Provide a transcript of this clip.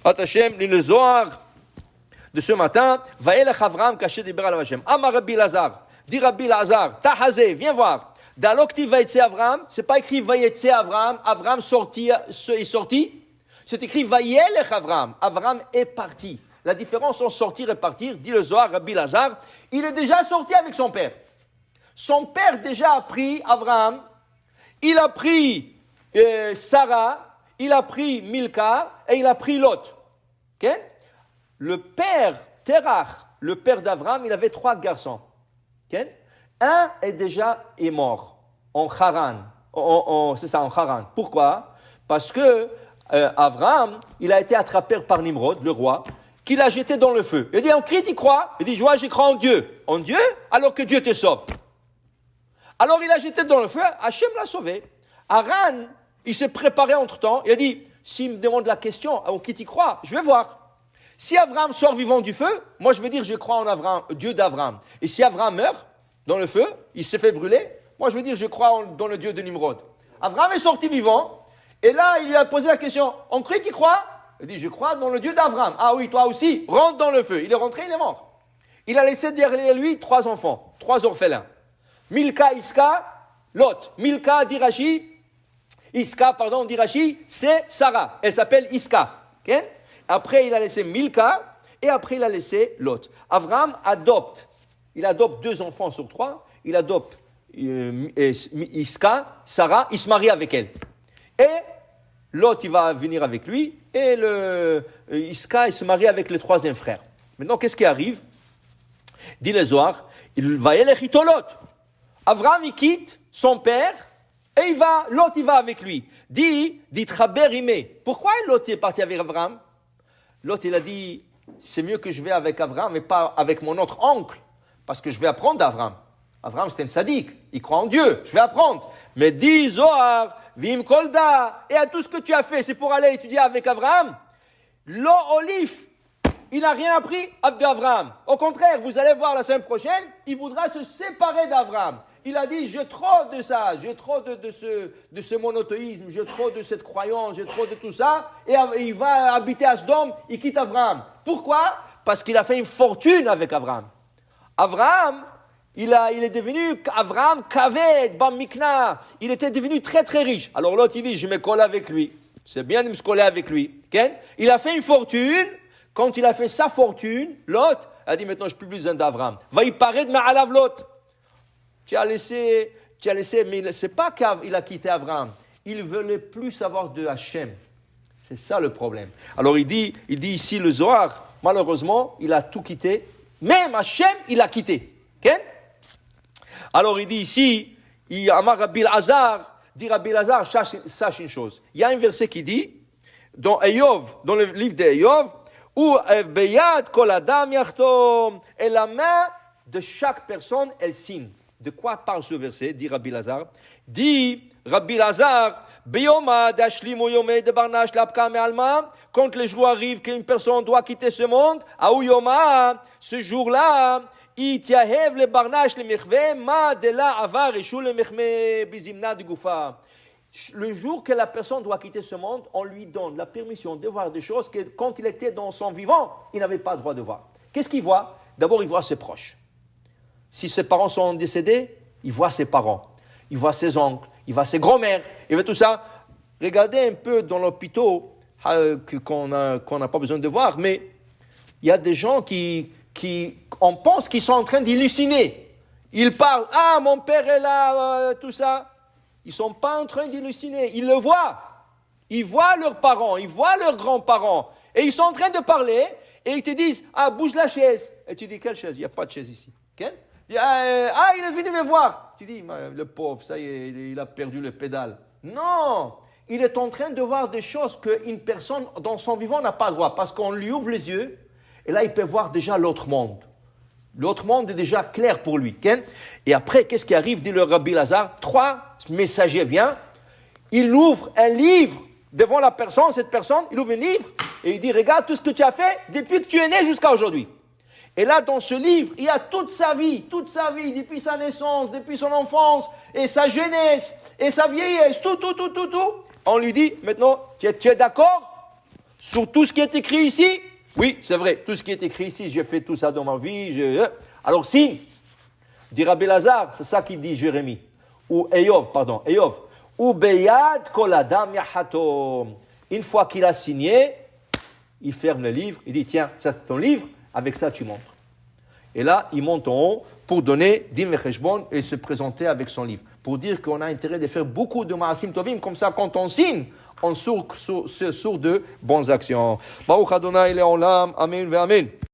Hashem, le Zohar de ce matin, Vaelech Avram caché des Béral Hashem. Amar Rabbi Lazar, dit Rabbi Lazar, Tahazé, viens voir. Dans l'octave Vaïtse Avram, c'est pas écrit Vaïtse Avram, Avram est sorti. C'est écrit Vaelech Avram, Avram est parti. La différence entre sortir et partir, dit le Zohar, Rabbi Lazar, il est déjà sorti avec son père. Son père déjà a pris Avram, il a pris Sarah, il a pris Milka et il a pris Lot. Okay? Le père Terach, le père d'Avram, il avait 3 garçons. Okay? Un est mort en Haran. C'est ça, en Haran. Pourquoi? Parce que Avram, il a été attrapé par Nimrod, le roi, qui l'a jeté dans le feu. Il a dit, en Christ, il croit. Il dit, je crois en Dieu. En Dieu, alors que Dieu te sauve. Alors il a jeté dans le feu, Hachem l'a sauvé. Haran, il s'est préparé entre-temps. Il a dit, s'il me demande la question, en qui tu crois, je vais voir. Si Avram sort vivant du feu, moi je vais dire, je crois en Avram, Dieu d'Avram. Et si Avram meurt dans le feu, il s'est fait brûler, moi je vais dire, je crois dans le Dieu de Nimrod. Avram est sorti vivant, et là il lui a posé la question, en qui tu crois? Il dit, je crois dans le Dieu d'Avram. Ah oui, toi aussi, rentre dans le feu. Il est rentré, il est mort. Il a laissé derrière lui 3 enfants, 3 orphelins. Milka, Iska, Lot. Milka, Dirachi, c'est Sarah. Elle s'appelle Iska. Okay? Après, il a laissé Milka et après, il a laissé Lot. Avram adopte. Il adopte 2 enfants sur 3. Il adopte Iska, Sarah. Il se marie avec elle. Et Lot, il va venir avec lui. Et Iska, il se marie avec le 3e frère. Maintenant, qu'est-ce qui arrive? Dit le Zohar, il va y aller Lot. Avram, il quitte son père et Lot, il va avec lui. Dit Traber Imé. Pourquoi Lot est parti avec Avram? Lot, il a dit, c'est mieux que je vais avec Avram, mais pas avec mon autre oncle, parce que je vais apprendre d'Avram. Avram, c'était un sadique, il croit en Dieu, je vais apprendre. Mais dit Zohar, Vim Kolda, et à tout ce que tu as fait, c'est pour aller étudier avec Avram. Lo Olif, il n'a rien appris d'Avram. Au contraire, vous allez voir la semaine prochaine, il voudra se séparer d'Avram. Il a dit, j'ai trop de ça, j'ai trop de ce monothéisme, j'ai trop de cette croyance, j'ai trop de tout ça. Et il va habiter à Sodome, il quitte Avram. Pourquoi? Parce qu'il a fait une fortune avec Avram. Avram, il est devenu Avram Kaved, Bam Mikna. Il était devenu très très riche. Alors l'autre, il dit, je me colle avec lui. C'est bien de me coller avec lui. Okay? Il a fait une fortune. Quand il a fait sa fortune, l'autre a dit, maintenant je n'ai plus besoin d'Avram. Va y paraître, mais à la l'autre. Tu as laissé, mais c'est pas qu'il a quitté Avram. Il ne voulait plus savoir de Hachem. C'est ça le problème. Alors il dit ici le Zohar, malheureusement, il a tout quitté. Même Hachem, il a quitté. Okay? Alors il dit ici, Amar Rabbi Lazar, dit Rabbi Lazar, sache une chose. Il y a un verset qui dit, dans le livre d'Eyov, où Beyad Kol Adam Yachtom, et la main de chaque personne, elle signe. De quoi parle ce verset? Dit Rabbi Lazar. Dit Rabbi Lazar, Beyoma dashlimu yomei de barnash lapka me'alma, quand le jour arrive qu'une personne doit quitter ce monde, aou yoma, ce jour-là, itiahev le barnash le mechve, ma de la avar eshu le mechme bizimna de gufa. Le jour que la personne doit quitter ce monde, on lui donne la permission de voir des choses que quand il était dans son vivant, il n'avait pas le droit de voir. Qu'est-ce qu'il voit? D'abord, il voit ses proches. Si ses parents sont décédés, il voit ses parents, il voit ses oncles, il voit ses grands-mères, il voit tout ça. Regardez un peu dans l'hôpital qu'on n'a pas besoin de voir, mais il y a des gens on pense qu'ils sont en train d'halluciner. Ils parlent, ah mon père est là, tout ça. Ils ne sont pas en train d'halluciner, ils le voient. Ils voient leurs parents, ils voient leurs grands-parents. Et ils sont en train de parler et ils te disent, ah bouge la chaise. Et tu dis, quelle chaise? Il n'y a pas de chaise ici. Okay? Il est venu me voir. Tu dis, le pauvre, ça y est, il a perdu le pédale. Non, il est en train de voir des choses qu'une personne dans son vivant n'a pas le droit. Parce qu'on lui ouvre les yeux et là, il peut voir déjà l'autre monde. L'autre monde est déjà clair pour lui. Okay? Et après, qu'est-ce qui arrive? Dit le Rabbi Lazar, 3 messagers viennent. Il ouvre un livre devant la personne, cette personne, il ouvre un livre et il dit, regarde tout ce que tu as fait depuis que tu es né jusqu'à aujourd'hui. Et là, dans ce livre, il y a toute sa vie, depuis sa naissance, depuis son enfance, et sa jeunesse, et sa vieillesse, tout. On lui dit, maintenant, tu es d'accord? sur tout ce qui est écrit ici. Oui, c'est vrai, tout ce qui est écrit ici, j'ai fait tout ça dans ma vie. Alors si, dit Rabbi Lazare, c'est ça qu'il dit Jérémie, ou Eyov, ou Beyad kol adam yahatom. Une fois qu'il a signé, il ferme le livre, il dit tiens, ça c'est ton livre, avec ça tu montres. Et là, il monte en haut pour donner Din Vecheshbon et se présenter avec son livre. Pour dire qu'on a intérêt de faire beaucoup de Maasim Tovim, comme ça quand on signe, on sort de bonnes actions. Baruch Adonai Le'olam, Amen ve Amen.